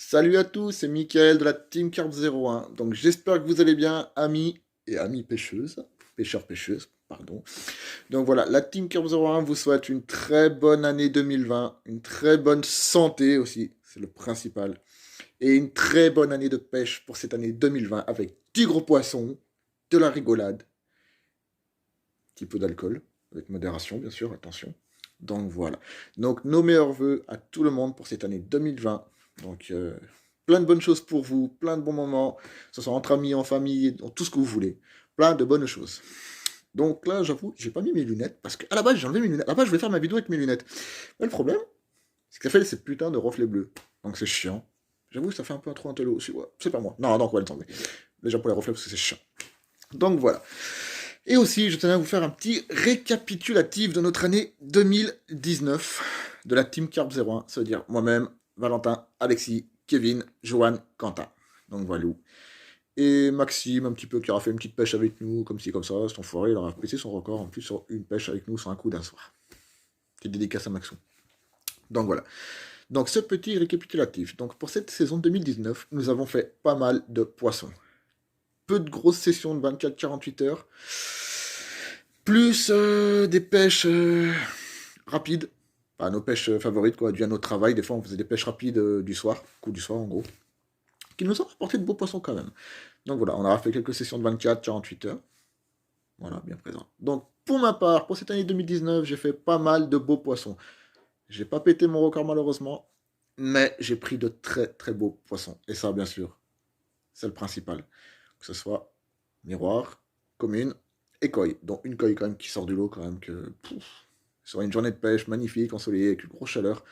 Salut à tous, c'est Mickaël de la Team Carp 01. Donc j'espère que vous allez bien, amis et amies pêcheuses, pêcheurs-pêcheuses, pardon. Donc voilà, la Team Carp 01 vous souhaite une très bonne année 2020, une très bonne santé aussi, c'est le principal, et une très bonne année de pêche pour cette année 2020 avec du gros poisson, de la rigolade, un petit peu d'alcool, avec modération bien sûr, attention. Donc voilà. Donc nos meilleurs voeux à tout le monde pour cette année 2020. Donc plein de bonnes choses pour vous, plein de bons moments, que ce soit entre amis, en famille, dans tout ce que vous voulez. Plein de bonnes choses. Donc là, j'avoue, j'ai pas mis mes lunettes parce qu'à la base, j'ai enlevé mes lunettes. À la base, je voulais faire ma vidéo avec mes lunettes. Mais le problème, c'est que ça fait ces putains de reflets bleus. Donc c'est chiant. J'avoue, ça fait un peu un trop intello aussi. Ouais, c'est pas moi. Non, non, on va le tomber. Déjà pour les reflets parce que c'est chiant. Donc voilà. Et aussi, je tenais à vous faire un petit récapitulatif de notre année 2019 de la Team Carp 01. Ça veut dire moi-même, Valentin, Alexis, Kevin, Johan, Quentin. Donc voilà. Et Maxime, un petit peu, qui aura fait une petite pêche avec nous, comme ci, comme ça. Cet enfoiré, il aura pété son record en plus sur une pêche avec nous sur un coup d'un soir. Petite dédicace à Maxou. Donc voilà. Donc ce petit récapitulatif. Donc pour cette saison 2019, nous avons fait pas mal de poissons. Peu de grosses sessions de 24-48 heures. Plus des pêches rapides. Enfin, nos pêches favorites, quoi, dû à notre travail. Des fois, on faisait des pêches rapides du soir, coup du soir en gros, qui nous ont apporté de beaux poissons quand même. Donc voilà, on aura fait quelques sessions de 24-48 heures. Voilà, bien présent. Donc pour ma part, pour cette année 2019, j'ai fait pas mal de beaux poissons. J'ai pas pété mon record malheureusement, mais j'ai pris de très très beaux poissons. Et ça, bien sûr, c'est le principal. Que ce soit miroir, commune et koi. Donc une koi quand même qui sort du lot quand même que... sur une journée de pêche magnifique, ensoleillée, avec une grosse chaleur.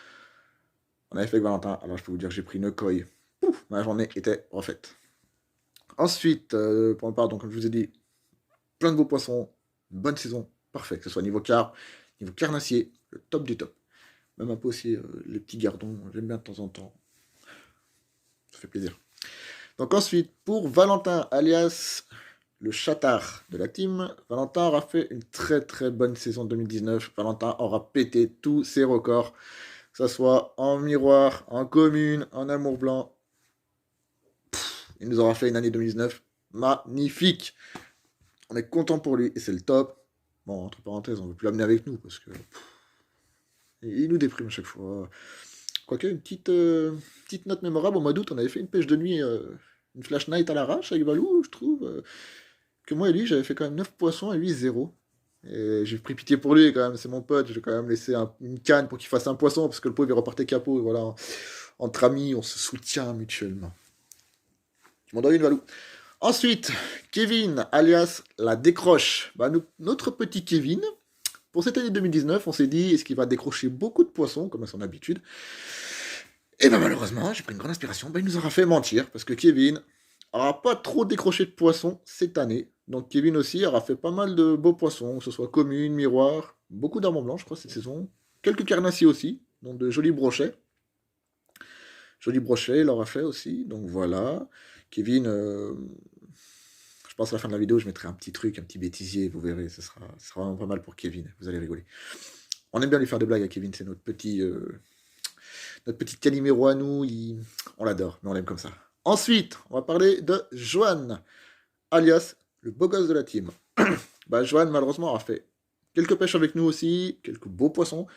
On avait fait avec Valentin, alors je peux vous dire que j'ai pris une koi. Pouf, ma journée était refaite. Ensuite, pour ma part, donc comme je vous ai dit, plein de beaux poissons, bonne saison, parfait, que ce soit niveau carpe, niveau carnassier, le top du top. Même un peu aussi les petits gardons, j'aime bien de temps en temps, ça fait plaisir. Donc ensuite, pour Valentin, alias le chatard de la team, Valentin aura fait une très très bonne saison 2019. Valentin aura pété tous ses records, que ce soit en miroir, en commune, en amour blanc. Il nous aura fait une année 2019 magnifique. On est content pour lui et c'est le top. Bon, entre parenthèses, on ne veut plus l'amener avec nous parce que il nous déprime à chaque fois. Quoique, petite note mémorable, au mois d'août, on avait fait une pêche de nuit, une flash night à l'arrache avec Valou, je trouve. Que moi et lui, j'avais fait quand même 9 poissons et lui 0. Et j'ai pris pitié pour lui quand même, c'est mon pote, j'ai quand même laissé une canne pour qu'il fasse un poisson parce que le pauvre il repartait capot. Et voilà, entre amis, on se soutient mutuellement. Tu m'en donnes une, Valou. Ensuite, Kevin, alias la décroche. Bah, notre petit Kevin, pour cette année 2019, on s'est dit, est-ce qu'il va décrocher beaucoup de poissons, comme à son habitude? Et ben malheureusement, j'ai pris une grande inspiration, il nous aura fait mentir, parce que Kevin aura pas trop décroché de poissons cette année. Donc Kevin aussi aura fait pas mal de beaux poissons, que ce soit commune, miroir, beaucoup d'arments blancs, je crois, cette saison. Quelques carnassiers aussi, donc de jolis brochets. Jolis brochets, il aura fait aussi, donc voilà. Kevin, je pense à la fin de la vidéo, je mettrai un petit truc, un petit bêtisier, vous verrez, ce sera vraiment pas mal pour Kevin, vous allez rigoler. On aime bien lui faire des blagues à Kevin, c'est notre petit Calimero à nous, on l'adore, mais on l'aime comme ça. Ensuite, on va parler de Johan, alias le beau gosse de la team. Bah, Johan, malheureusement, a fait quelques pêches avec nous aussi, quelques beaux poissons,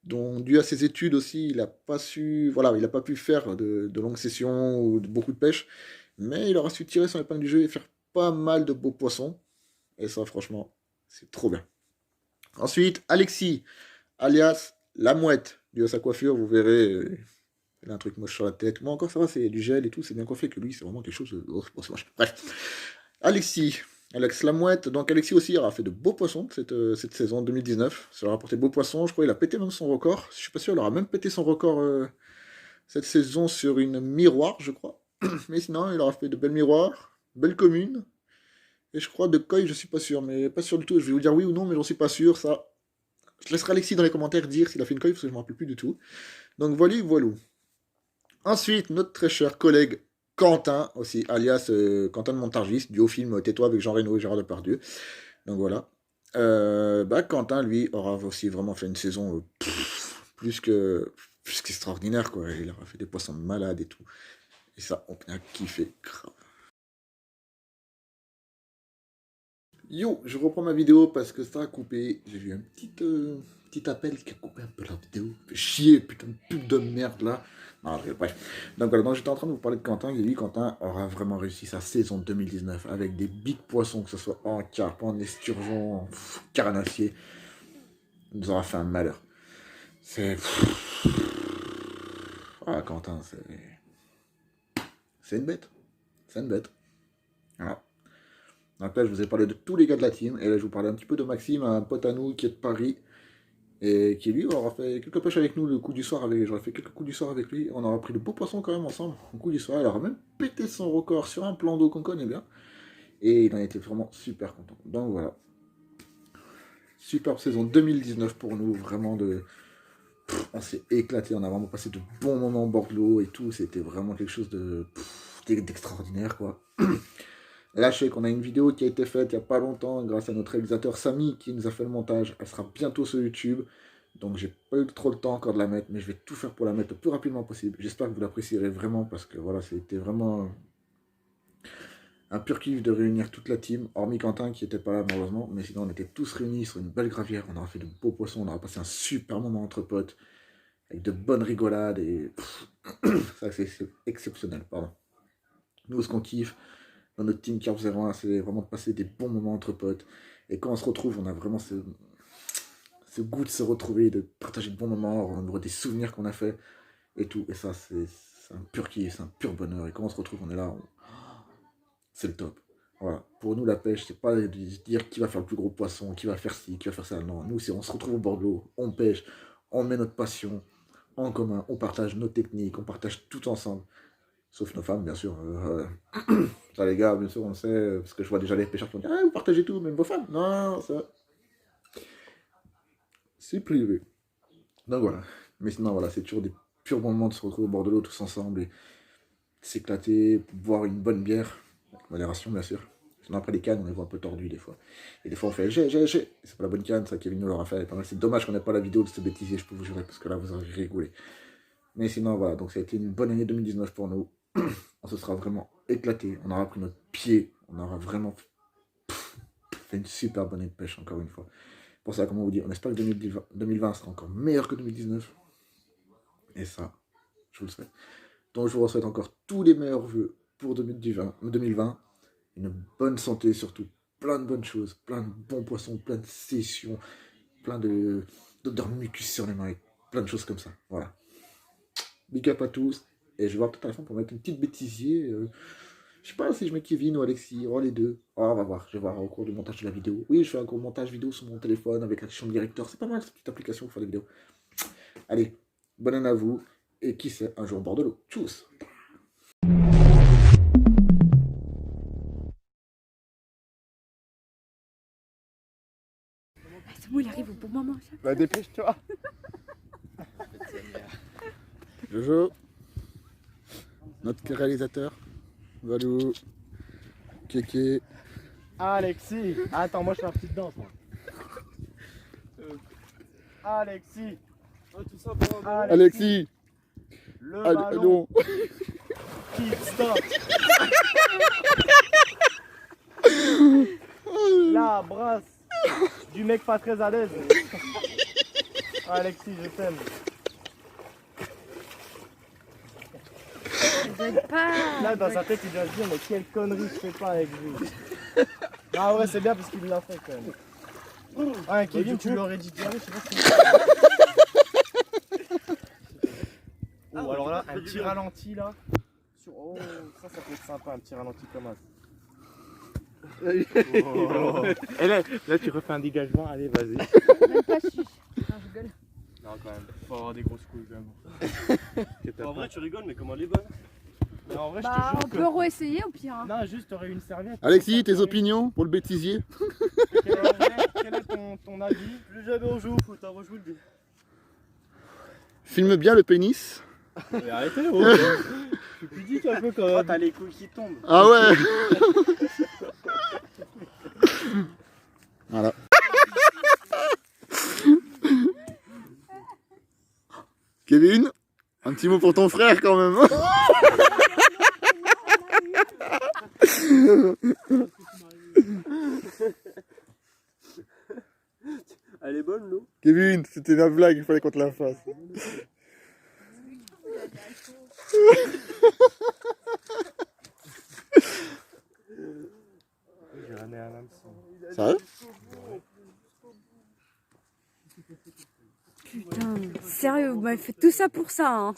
dont, dû à ses études aussi, il n'a pas su, voilà, il n'a pas pu faire de longues sessions ou de beaucoup de pêches, mais il aura su tirer son épingle du jeu et faire pas mal de beaux poissons, et ça, franchement, c'est trop bien. Ensuite, Alexis, alias la mouette, dû à sa coiffure, vous verrez, il a un truc moche sur la tête. Moi encore ça va, c'est du gel et tout, c'est bien coiffé que lui, c'est vraiment quelque chose de... Oh, c'est moche. Bref. Alexis, Alex Lamouette. Donc Alexis aussi aura fait de beaux poissons cette saison 2019. Ça leur a apporté de beaux poissons. Je crois qu'il a pété même son record. Je suis pas sûr, il aura même pété son record cette saison sur une miroir, je crois. Mais sinon, il aura fait de belles miroirs, belles communes. Et je crois de koi, je suis pas sûr, mais pas sûr du tout. Je vais vous dire oui ou non, mais j'en suis pas sûr. Ça, je laisserai Alexis dans les commentaires dire s'il a fait une koi parce que je me rappelle plus du tout. Donc voilà, voilà. Ensuite, notre très cher collègue Quentin, aussi, alias Quentin de Montargis, du haut film Tais-toi avec Jean Reno et Gérard Depardieu. Donc voilà. Quentin, lui, aura aussi vraiment fait une saison plus que plus qu'extraordinaire, quoi. Il aura fait des poissons malades et tout. Et ça, on a kiffé grave. Yo, je reprends ma vidéo parce que ça a coupé. J'ai vu un petit appel qui a coupé un peu la vidéo. Fait chier, putain de pub de merde là. Non, bref. Donc voilà, donc j'étais en train de vous parler de Quentin. Et lui, Quentin aura vraiment réussi sa saison 2019 avec des big poissons, que ce soit en carpe, en esturgeon, en carnassier. Il nous aura fait un malheur. C'est. Ah, Quentin, c'est une bête. C'est une bête. Voilà. Donc là, je vous ai parlé de tous les gars de la team. Et là, je vous parlais un petit peu de Maxime, un pote à nous qui est de Paris. Et qui, lui, aura fait quelques pêches avec nous le coup du soir. J'aurais fait quelques coups du soir avec lui. On aura pris de beaux poissons quand même ensemble. Au coup du soir, il aura même pété son record sur un plan d'eau qu'on connaît bien. Et il en était vraiment super content. Donc voilà. Superbe saison 2019 pour nous. Vraiment de... on s'est éclaté. On a vraiment passé de bons moments au bord de l'eau et tout. C'était vraiment quelque chose d'extraordinaire, quoi. Là, je sais qu'on a une vidéo qui a été faite il n'y a pas longtemps grâce à notre réalisateur Samy qui nous a fait le montage. Elle sera bientôt sur YouTube. Donc, j'ai pas eu trop le temps encore de la mettre, mais je vais tout faire pour la mettre le plus rapidement possible. J'espère que vous l'apprécierez vraiment parce que voilà, c'était vraiment un pur kiff de réunir toute la team, hormis Quentin qui n'était pas là malheureusement. Mais sinon, on était tous réunis sur une belle gravière. On aura fait de beaux poissons. On aura passé un super moment entre potes avec de bonnes rigolades et ça, c'est exceptionnel. Pardon. Nous, ce qu'on kiffe dans notre team Carp 01, c'est vraiment de passer des bons moments entre potes. Et quand on se retrouve, on a vraiment ce goût de se retrouver, de partager de bons moments, on voit des souvenirs qu'on a fait et tout. Et ça, c'est un pur kiff, c'est un pur bonheur. Et quand on se retrouve, on est là, c'est le top. Voilà. Pour nous, la pêche, c'est pas de se dire qui va faire le plus gros poisson, qui va faire ci, qui va faire ça. Non, nous, c'est on se retrouve au bord de l'eau, on pêche, on met notre passion en commun, on partage nos techniques, on partage tout ensemble. Sauf nos femmes, bien sûr. Ça, les gars, bien sûr, on le sait, parce que je vois déjà les pêcheurs qui vont dire ah, vous partagez tout, même vos femmes. Non, ça. C'est privé. Donc voilà. Mais sinon, voilà, c'est toujours des purs moments de se retrouver au bord de l'eau tous ensemble et s'éclater, boire une bonne bière, avec modération, bien sûr. Sinon, après les cannes, on les voit un peu tordus des fois. Et des fois, on fait j'ai. C'est pas la bonne canne, ça, Kevin nous l'aura fait. C'est dommage qu'on n'ait pas la vidéo de ce bêtisier, je peux vous jurer, parce que là, vous aurez rigolé. Mais sinon, voilà, donc ça a été une bonne année 2019 pour nous. On se sera vraiment éclaté, on aura pris notre pied, on aura vraiment fait une super bonne année de pêche, encore une fois. Pour ça, comme on vous dit, on espère que 2020 sera encore meilleur que 2019. Et ça, je vous le souhaite. Donc, je vous souhaite encore tous les meilleurs vœux pour 2020. Une bonne santé surtout, plein de bonnes choses, plein de bons poissons, plein de sessions, plein d'odeurs mucus sur les mains, et plein de choses comme ça. Voilà. Big up à tous. Et je vais voir peut-être à la fin pour mettre une petite bêtisier. Je sais pas si je mets Kevin ou Alexis, oh les deux. Oh, on va voir, je vais voir au cours du montage de la vidéo. Oui, je fais un gros montage vidéo sur mon téléphone avec l'action de directeur. C'est pas mal cette petite application pour faire des vidéos. Allez, bonne année à vous. Et qui sait, un jour au bord de l'eau. Tchuss. C'est bon, il arrive au bon moment. Bah dépêche-toi. Jojo, notre réalisateur, Valou, Kéké. Alexis. Attends, moi je fais la petite danse. Moi. Alexis. Ah, tout ça pour un Alexis. Le Allez, ballon. Qui stop. La brasse du mec pas très à l'aise. Alexis, je t'aime. Pas. Là, dans sa tête, il doit se dire, mais quelle connerie je fais pas avec lui. Ah ouais, c'est bien parce qu'il l'a fait quand même. Ah, Kevin, tu l'aurais dit direct, je sais pas si... Oh, alors là, un petit ralenti là. Oh, ça peut être sympa, un petit ralenti comme ça. Oh. Et là, tu refais un dégagement, allez, vas-y. Même pas su. Non, je rigole. Non, quand même, faut avoir des grosses couilles quand même. En vrai, tu rigoles, mais comment elle est bonne? Mais en vrai, Bah, on peut réessayer au pire. Hein. Non, juste, t'aurais une serviette. Alexis, tes opinions pour le bêtisier? Quel est ton avis? Plus jamais on joue au foot, hein, moi je vous le dis. Filme bien le pénis. Mais arrêtez, oh. Je suis pudique un peu quand même. Oh, t'as les couilles qui tombent. Ah ouais. Voilà. Kevin. Un petit mot pour ton frère quand même. Elle est bonne l'eau. Kevin, c'était la blague, il fallait qu'on te la fasse. J'ai ramené un hameçon. Sérieux? Putain, sérieux, vous m'avez fait tout ça pour ça, hein.